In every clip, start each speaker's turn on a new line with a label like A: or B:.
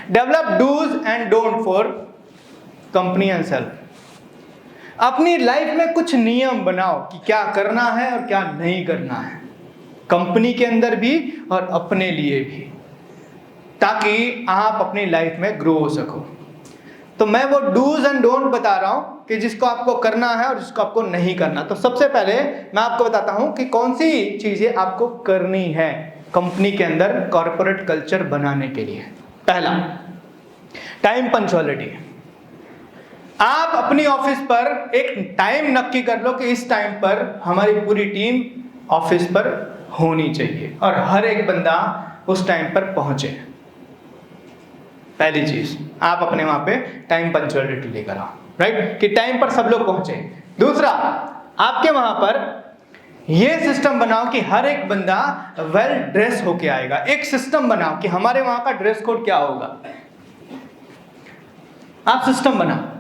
A: Develop do's and don't for company and self. अपनी life में कुछ नियम बनाओ कि क्या करना है और क्या नहीं करना है, कंपनी के अंदर भी और अपने लिए भी, ताकि आप अपनी लाइफ में ग्रो हो सको। तो मैं वो डूज एंड डोंट बता रहा हूं कि जिसको आपको करना है और जिसको आपको नहीं करना। तो सबसे पहले मैं आपको बताता हूं कि कौन सी चीजें आपको करनी है कंपनी के अंदर कॉर्पोरेट कल्चर बनाने के लिए। पहला, टाइम पंक्चुअलिटी। आप अपनी ऑफिस पर एक टाइम नक्की कर लो कि इस टाइम पर हमारी पूरी टीम ऑफिस पर होनी चाहिए और हर एक बंदा उस टाइम पर पहुंचे। पहली चीज, आप अपने वहां पे टाइम पंक्चुअलिटी लेकर आओ, राइट, कि टाइम पर सब लोग पहुंचे। दूसरा, आपके वहां पर यह सिस्टम बनाओ कि हर एक बंदा वेल ड्रेस होके आएगा। एक सिस्टम बनाओ कि हमारे वहां का ड्रेस कोड क्या होगा। आप सिस्टम बनाओ।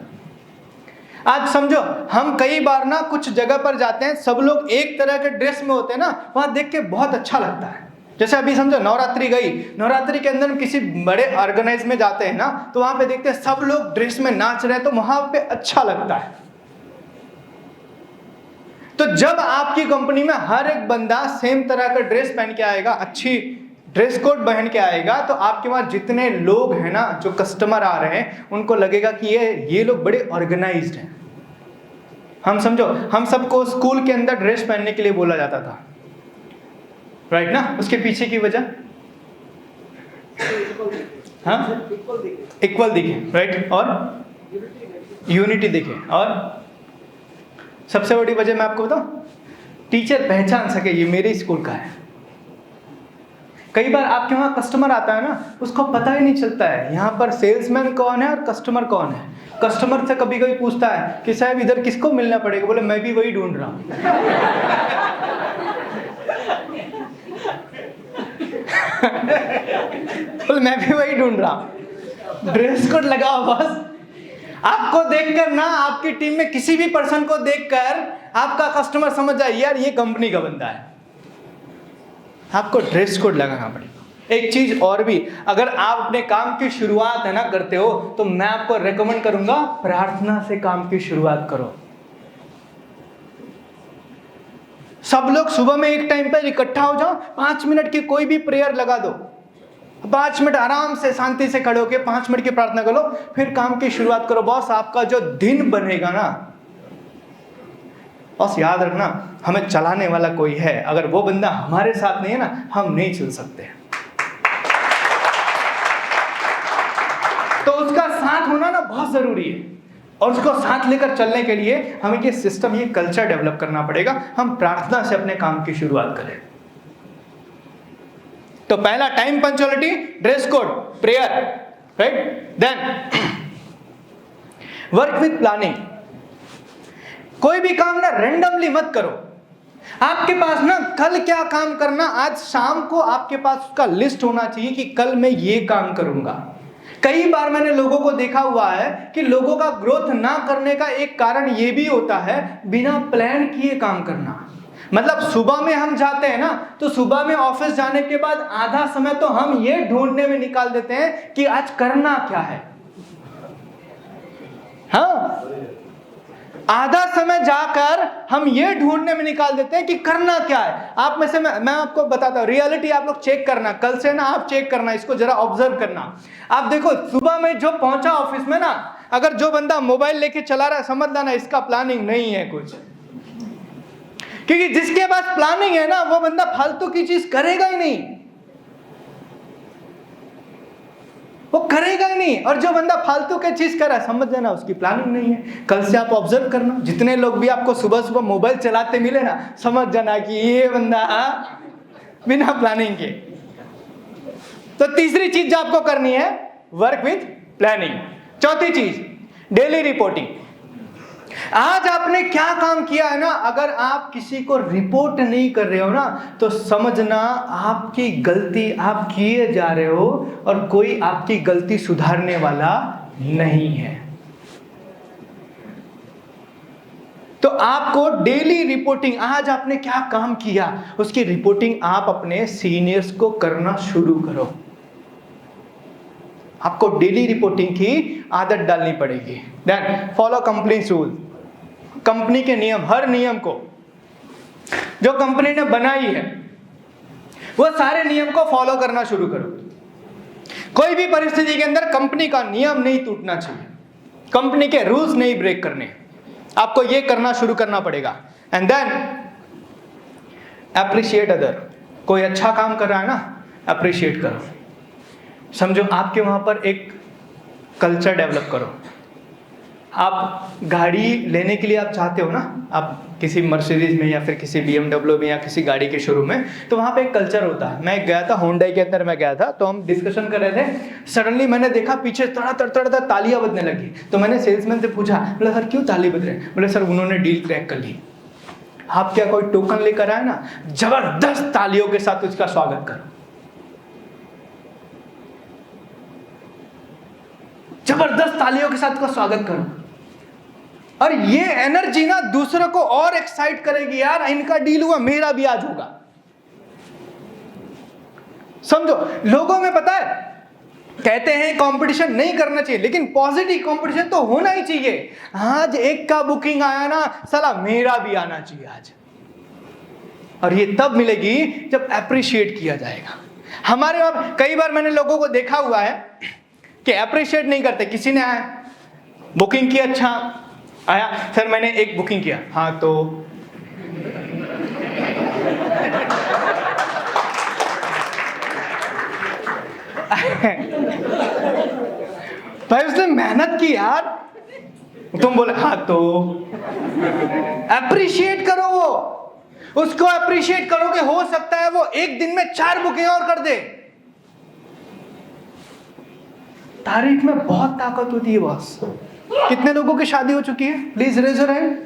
A: आज समझो, हम कई बार ना कुछ जगह पर जाते हैं, सब लोग एक तरह के ड्रेस में होते हैं ना, वहां देख के बहुत अच्छा लगता है। जैसे अभी समझो नवरात्रि गई, नवरात्रि के अंदर किसी बड़े ऑर्गेनाइज में जाते हैं ना, तो वहां पे देखते हैं सब लोग ड्रेस में नाच रहे हैं, तो वहां पे अच्छा लगता है। तो जब आपकी कंपनी में हर एक बंदा सेम तरह का ड्रेस पहन के आएगा, अच्छी ड्रेस कोड पहन के आएगा, तो आपके वहां जितने लोग हैं ना, जो कस्टमर आ रहे हैं, उनको लगेगा कि ये लोग बड़े ऑर्गेनाइज्ड हैं। हम समझो, हम सबको स्कूल के अंदर ड्रेस पहनने के लिए बोला जाता था, राइट ना? उसके पीछे की वजह, हाँ, इक्वल दिखे, राइट, और यूनिटी दिखे, और सबसे बड़ी वजह मैं आपको बताऊं, टीचर पहचान सके ये मेरे स्कूल का है। कई बार आपके वहां कस्टमर आता है ना, उसको पता ही नहीं चलता है यहाँ पर सेल्समैन कौन है और कस्टमर कौन है। कस्टमर से कभी कभी पूछता है कि साहब इधर किसको मिलना पड़ेगा, बोले मैं भी वही ढूंढ रहा हूं। बोले मैं भी वही ढूंढ रहा हूं। ड्रेस कोड लगाओ बस। आपको देखकर ना, आपकी टीम में किसी भी पर्सन को देखकर आपका कस्टमर समझ जाए यार ये कंपनी का बंदा है। आपको ड्रेस कोड लगाना पड़ेगा। एक चीज और भी, अगर आप अपने काम की शुरुआत है ना करते हो, तो मैं आपको रेकमेंड करूंगा प्रार्थना से काम की शुरुआत करो। सब लोग सुबह में एक टाइम पर इकट्ठा हो जाओ, 5 मिनट की कोई भी प्रेयर लगा दो, 5 मिनट आराम से शांति से खड़े होकर 5 मिनट की प्रार्थना करो, फिर काम की शुरुआत करो। बॉस, आपका जो दिन बनेगा ना, बस याद रखना हमें चलाने वाला कोई है, अगर वो बंदा हमारे साथ नहीं है ना, हम नहीं चल सकते। तो उसका साथ होना ना बहुत जरूरी है, और उसको साथ लेकर चलने के लिए हमें ये सिस्टम, ये कल्चर डेवलप करना पड़ेगा। हम प्रार्थना से अपने काम की शुरुआत करें। तो पहला, time punctuality, dress code, prayer, right. Then work with planning. कोई भी काम ना रैंडमली मत करो। आपके पास ना कल क्या काम करना, आज शाम को आपके पास उसका लिस्ट होना चाहिए कि कल मैं ये काम करूंगा। कई बार मैंने लोगों को देखा हुआ है कि लोगों का ग्रोथ ना करने का एक कारण ये भी होता है बिना प्लान किए काम करना। मतलब सुबह में हम जाते हैं ना, तो सुबह में ऑफिस जाने के बाद आधा समय तो हम ये ढूंढने में निकाल देते हैं कि आज करना क्या है। हाँ, आधा समय जाकर हम ये ढूंढने में निकाल देते हैं कि करना क्या है। आप में से मैं आपको बताता हूं, रियलिटी आप लोग चेक करना, कल से ना आप चेक करना, इसको जरा ऑब्जर्व करना। आप देखो, सुबह में जो पहुंचा ऑफिस में ना, अगर जो बंदा मोबाइल लेके चला रहा है, समझ लेना इसका प्लानिंग नहीं है कुछ। क्योंकि जिसके पास प्लानिंग है ना, वो बंदा फालतू की चीज करेगा ही नहीं, वो करेगा ही नहीं। और जो बंदा फालतू की चीज कर रहा है, समझ जाना उसकी प्लानिंग नहीं है। कल से आप ऑब्जर्व करना, जितने लोग भी आपको सुबह सुबह मोबाइल चलाते मिले ना, समझ जाना कि ये बंदा बिना प्लानिंग के। तो तीसरी चीज जो आपको करनी है, वर्क विथ प्लानिंग। चौथी चीज, डेली रिपोर्टिंग। आज आपने क्या काम किया है ना, अगर आप किसी को रिपोर्ट नहीं कर रहे हो ना, तो समझना आपकी गलती आप किए जा रहे हो और कोई आपकी गलती सुधारने वाला नहीं है। तो आपको डेली रिपोर्टिंग, आज आपने क्या काम किया उसकी रिपोर्टिंग आप अपने सीनियर्स को करना शुरू करो। आपको डेली रिपोर्टिंग की आदत डालनी पड़ेगी। Then follow company rule, company के नियम, हर नियम को जो कंपनी ने बनाई है वो सारे नियम को फॉलो करना शुरू करो। कोई भी परिस्थिति के अंदर कंपनी का नियम नहीं टूटना चाहिए, कंपनी के रूल्स नहीं ब्रेक करने, आपको ये करना शुरू करना पड़ेगा। एंड देन अप्रिशिएट अदर, कोई अच्छा काम कर रहा है ना, अप्रिशिएट करो। समझो आपके वहां पर एक कल्चर डेवलप करो। आप गाड़ी लेने के लिए आप चाहते हो ना, आप किसी मर्सिडीज में या फिर किसी BMW में या किसी गाड़ी के शोरूम में, तो वहाँ पे एक कल्चर होता है। मैं गया था होंडा के अंदर, मैं गया था तो हम डिस्कशन कर रहे थे, सडनली मैंने देखा पीछे तड़ा तालियां बजने लगी। तो मैंने सेल्समैन से पूछा, बोला सर क्यों ताली बज रहे हैं? बोले सर उन्होंने डील क्रैक कर ली। आप क्या कोई टोकन लेकर आए ना, जबरदस्त तालियों के साथ उसका स्वागत करो, जबरदस्त तालियों के साथ उसका स्वागत करो। और ये एनर्जी ना दूसरों को और एक्साइट करेगी, यार इनका डील हुआ, मेरा भी आज होगा। समझो, लोगों में पता है कहते हैं कंपटीशन नहीं करना चाहिए, लेकिन पॉजिटिव कंपटीशन तो होना ही चाहिए। आज एक का बुकिंग आया ना, साला मेरा भी आना चाहिए आज। और ये तब मिलेगी जब अप्रिशिएट किया जाएगा। हमारे वहां कई बार मैंने लोगों को देखा हुआ है कि अप्रिशिएट नहीं करते। किसी ने आया, बुकिंग की, अच्छा आया सर मैंने एक बुकिंग किया, हाँ तो भाई उसने मेहनत की यार, तुम बोले हाँ तो अप्रिशिएट करो, वो उसको अप्रिशिएट करो कि हो सकता है वो एक दिन में 4 बुकिंग और कर दे। तारीफ में बहुत ताकत होती है बॉस। कितने लोगों की शादी हो चुकी है? Please raise your hand.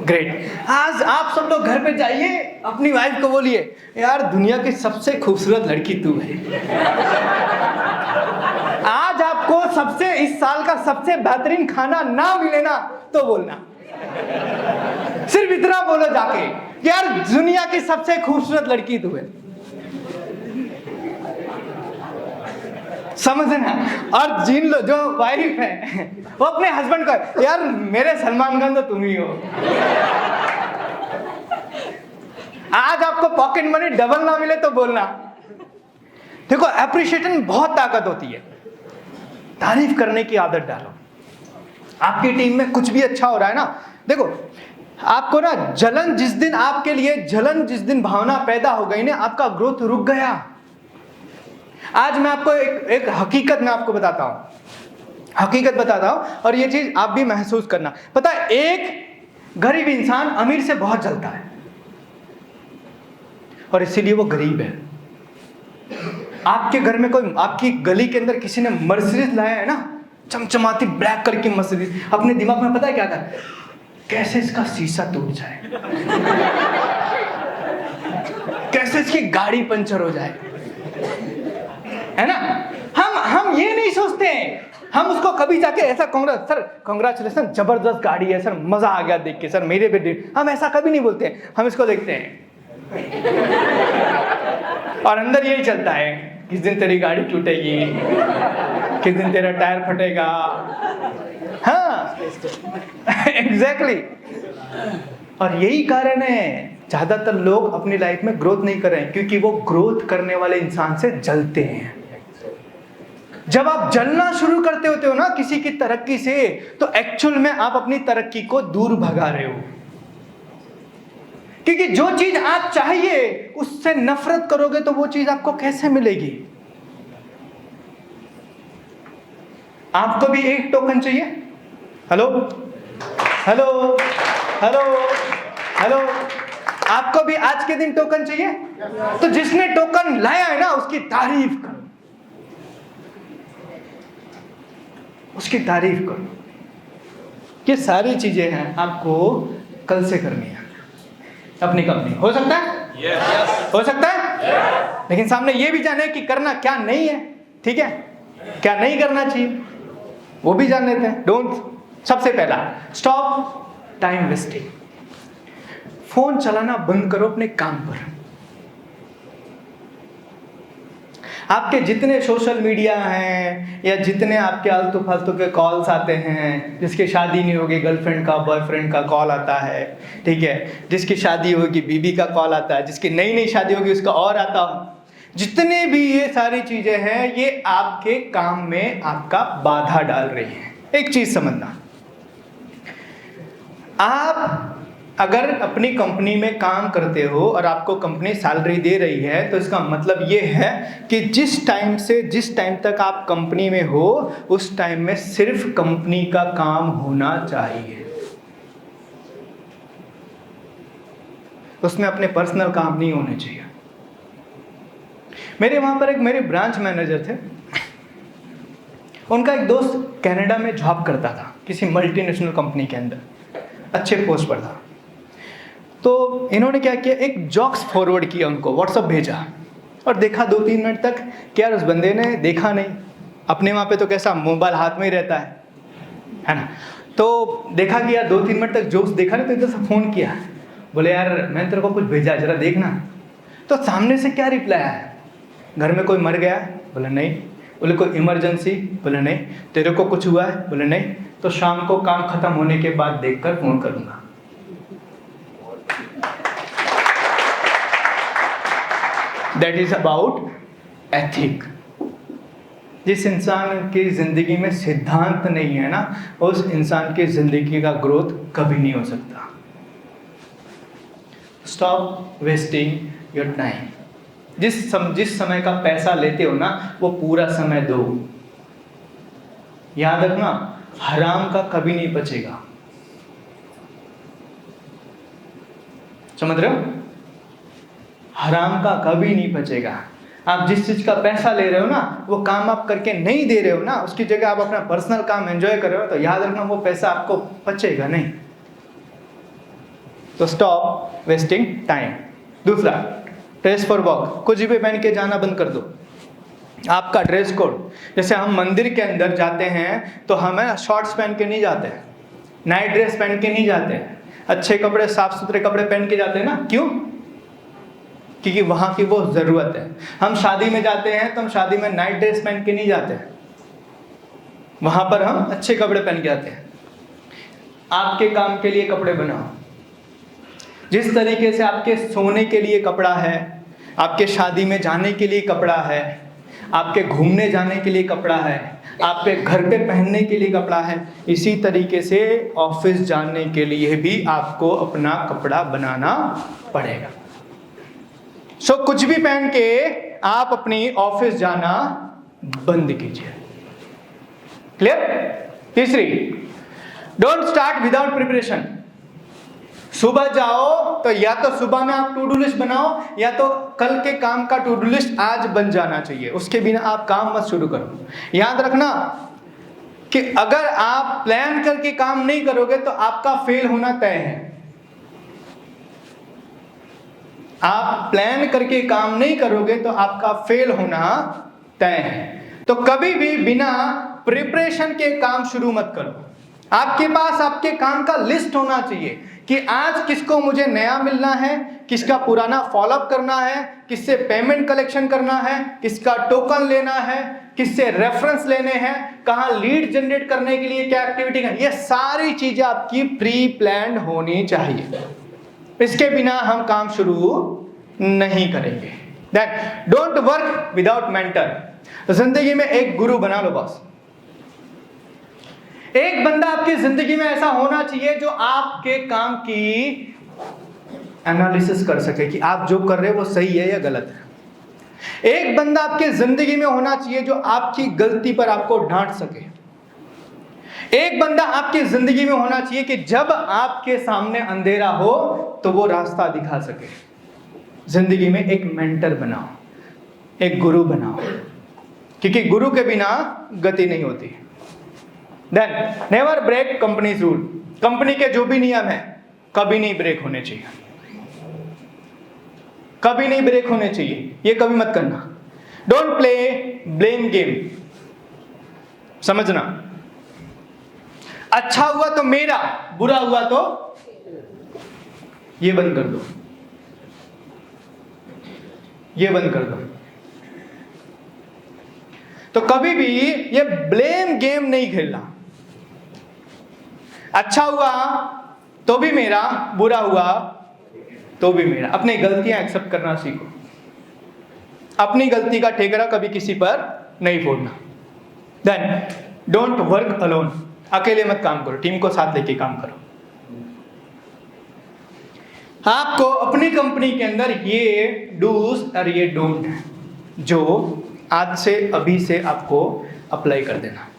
A: Great. आज आप सब लोग घर पे जाइए, अपनी वाइफ को बोलिए, यार दुनिया की सबसे खूबसूरत लड़की तू है। आज आपको सबसे इस साल का सबसे बेहतरीन खाना ना मिले ना तो बोलना, सिर्फ इतना बोलो जाके, यार दुनिया की सबसे खूबसूरत लड़की तू है। समझना। और जिन लोग जो वाइफ है वो अपने हस्बैंड को, यार मेरे सलमान खान तो तुम ही हो। आज आपको पॉकेट मनी डबल ना मिले तो बोलना। देखो एप्रिशिएशन बहुत ताकत होती है, तारीफ करने की आदत डालो। आपकी टीम में कुछ भी अच्छा हो रहा है ना, देखो आपको ना जलन जिस दिन आपके लिए जलन जिस दिन भावना पैदा हो गई ना, आपका ग्रोथ रुक गया। आज मैं आपको एक हकीकत मैं आपको बताता हूं, हकीकत बताता हूं, और ये चीज आप भी महसूस करना। पता है एक गरीब इंसान अमीर से बहुत जलता है और इसीलिए वो गरीब है। आपके घर में कोई, आपकी गली के अंदर किसी ने मर्सिडीज लाया है ना, चमचमाती ब्लैक कलर की मर्सिडीज, अपने दिमाग में पता है क्या था, कैसे इसका शीशा टूट जाए, कैसे इसकी गाड़ी पंचर हो जाए, है ना। हम ये नहीं सोचते हैं, हम उसको कभी जाके ऐसा सर कांग्रेचुलेशन, जबरदस्त गाड़ी है सर, मजा आ गया देख के सर, मेरे बेटे, हम ऐसा कभी नहीं बोलते हैं। हम इसको देखते हैं और अंदर यही चलता है, किस दिन तेरी गाड़ी टूटेगी, किस दिन तेरा टायर फटेगा। हाँ एग्जैक्टली। और यही कारण है ज्यादातर लोग अपनी लाइफ में ग्रोथ नहीं कर रहे हैं, क्योंकि वो ग्रोथ करने वाले इंसान से जलते हैं। जब आप जलना शुरू करते होते हो ना किसी की तरक्की से, तो एक्चुअल में आप अपनी तरक्की को दूर भगा रहे हो। क्योंकि जो चीज आप चाहिए उससे नफरत करोगे तो वो चीज आपको कैसे मिलेगी। आपको भी एक टोकन चाहिए। हेलो हेलो हेलो हेलो, आपको भी आज के दिन टोकन चाहिए? तो जिसने टोकन लाया है ना उसकी तारीफ करो, उसकी तारीफ करो। ये सारी चीजें हैं आपको कल से करनी है अपनी कंपनी। हो सकता है? yes. हो सकता है? yes. लेकिन सामने ये भी जाने कि करना क्या नहीं है, ठीक है, क्या नहीं करना चाहिए वो भी जान लेते हैं। डोंट, सबसे पहला स्टॉप टाइम वेस्टिंग। फोन चलाना बंद करो अपने काम पर। आपके जितने सोशल मीडिया हैं या जितने आपके आलतू फालतू के कॉल्स आते हैं, जिसकी शादी नहीं होगी गर्लफ्रेंड का बॉयफ्रेंड का कॉल आता है, ठीक है, जिसकी शादी होगी बीबी का कॉल आता है, जिसकी नई नई शादी होगी उसका और आता, जितने भी ये सारी चीजें हैं ये आपके काम में आपका बाधा डाल रही हैं। एक चीज समझना, आप अगर अपनी कंपनी में काम करते हो और आपको कंपनी सैलरी दे रही है तो इसका मतलब ये है कि जिस टाइम से जिस टाइम तक आप कंपनी में हो उस टाइम में सिर्फ कंपनी का काम होना चाहिए, उसमें अपने पर्सनल काम नहीं होने चाहिए। मेरे वहां पर मेरे ब्रांच मैनेजर थे, उनका एक दोस्त कनाडा में जॉब करता था किसी मल्टीनेशनल कंपनी के अंदर, अच्छे पोस्ट पर था। तो इन्होंने क्या किया, एक जॉक्स फॉरवर्ड किया, उनको व्हाट्सअप भेजा और देखा 2-3 मिनट तक कि यार उस बंदे ने देखा नहीं, अपने वहाँ पे तो कैसा मोबाइल हाथ में ही रहता है ना। तो देखा कि यार 2-3 मिनट तक जोक्स देखा नहीं, तो इधर से फ़ोन किया, बोले यार मैंने तेरे को कुछ भेजा जरा देखना। तो सामने से क्या रिप्लाई आया, घर में कोई मर गया है? बोले नहीं। बोले कोई इमरजेंसी? बोले नहीं। तेरे को कुछ हुआ है? बोले नहीं। तो शाम को काम खत्म होने के बाद देखकर फ़ोन करूँगा। That is about ethic। जिस इंसान की जिंदगी में सिद्धांत नहीं है ना, उस इंसान की जिंदगी का ग्रोथ कभी नहीं हो सकता। Stop wasting your time. जिस समय का पैसा लेते हो ना वो पूरा समय दो। याद रखना, हराम का कभी नहीं बचेगा। समझ रहे हो? हराम का कभी नहीं बचेगा। आप जिस चीज का पैसा ले रहे हो ना वो काम आप करके नहीं दे रहे हो ना, उसकी जगह आप अपना पर्सनल काम एंजॉय कर रहे हो, तो याद रखना वो पैसा आपको बचेगा नहीं। तो स्टॉप वेस्टिंग टाइम। दूसरा, ड्रेस फॉर वर्क। कुछ भी पहन के जाना बंद कर दो। आपका ड्रेस कोड, जैसे हम मंदिर के अंदर जाते हैं तो हमें शॉर्ट्स पहन के नहीं जाते हैं, नाइट ड्रेस पहन के नहीं जाते हैं, अच्छे कपड़े साफ सुथरे कपड़े पहन के जाते हैं ना। क्यों? क्योंकि वहाँ की वो ज़रूरत है। हम शादी में जाते हैं तो हम शादी में नाइट ड्रेस पहन के नहीं जाते हैं, वहाँ पर हम अच्छे कपड़े पहन के जाते हैं। आपके काम के लिए कपड़े बनाओ। जिस तरीके से आपके सोने के लिए कपड़ा है, आपके शादी में जाने के लिए कपड़ा है, आपके घूमने जाने के लिए कपड़ा है, आपके घर पे पहनने के लिए कपड़ा है, इसी तरीके से ऑफिस जाने के लिए भी आपको अपना कपड़ा बनाना पड़ेगा। सो कुछ भी पहन के आप अपनी ऑफिस जाना बंद कीजिए। क्लियर? तीसरी, डोंट स्टार्ट विदाउट प्रिपरेशन। सुबह जाओ तो या तो सुबह में आप टू डू लिस्ट बनाओ या तो कल के काम का टू डू लिस्ट आज बन जाना चाहिए, उसके बिना आप काम मत शुरू करो। याद रखना कि अगर आप प्लान करके काम नहीं करोगे तो आपका फेल होना तय है। आप प्लान करके काम नहीं करोगे तो आपका फेल होना तय है। तो कभी भी बिना प्रिपरेशन के काम शुरू मत करो। आपके पास आपके काम का लिस्ट होना चाहिए कि आज किसको मुझे नया मिलना है, किसका पुराना फॉलोअप करना है, किससे पेमेंट कलेक्शन करना है, किसका टोकन लेना है, किससे रेफरेंस लेने हैं, कहाँ लीड जनरेट करने के लिए क्या एक्टिविटी है। ये सारी चीजें आपकी प्री प्लान्ड होनी चाहिए। इसके बिना हम काम शुरू नहीं करेंगे। Then don't work without mentor. जिंदगी में एक गुरु बना लो बॉस। एक बंदा आपकी जिंदगी में ऐसा होना चाहिए जो आपके काम की एनालिसिस कर सके कि आप जो कर रहे हो वो सही है या गलत है। एक बंदा आपके जिंदगी में होना चाहिए जो आपकी गलती पर आपको डांट सके। एक बंदा आपकी जिंदगी में होना चाहिए कि जब आपके सामने अंधेरा हो तो वो रास्ता दिखा सके। जिंदगी में एक मेंटर बनाओ, एक गुरु बनाओ, क्योंकि गुरु के बिना गति नहीं होती। Then never break company's rule. Company के जो भी नियम है कभी नहीं ब्रेक होने चाहिए, कभी नहीं ब्रेक होने चाहिए, ये कभी मत करना। Don't play blame game. समझना, अच्छा हुआ तो मेरा, बुरा हुआ तो ये बंद कर दो, ये बंद कर दो। तो कभी भी ये ब्लेम गेम नहीं खेलना। अच्छा हुआ तो भी मेरा, बुरा हुआ तो भी मेरा। अपनी गलतियां एक्सेप्ट करना सीखो। अपनी गलती का ठेकरा कभी किसी पर नहीं फोड़ना। Then don't work alone. अकेले मत काम करो, टीम को साथ लेके काम करो। आपको अपनी कंपनी के अंदर ये डूज और ये डोंट है जो आज से, अभी से आपको अप्लाई कर देना।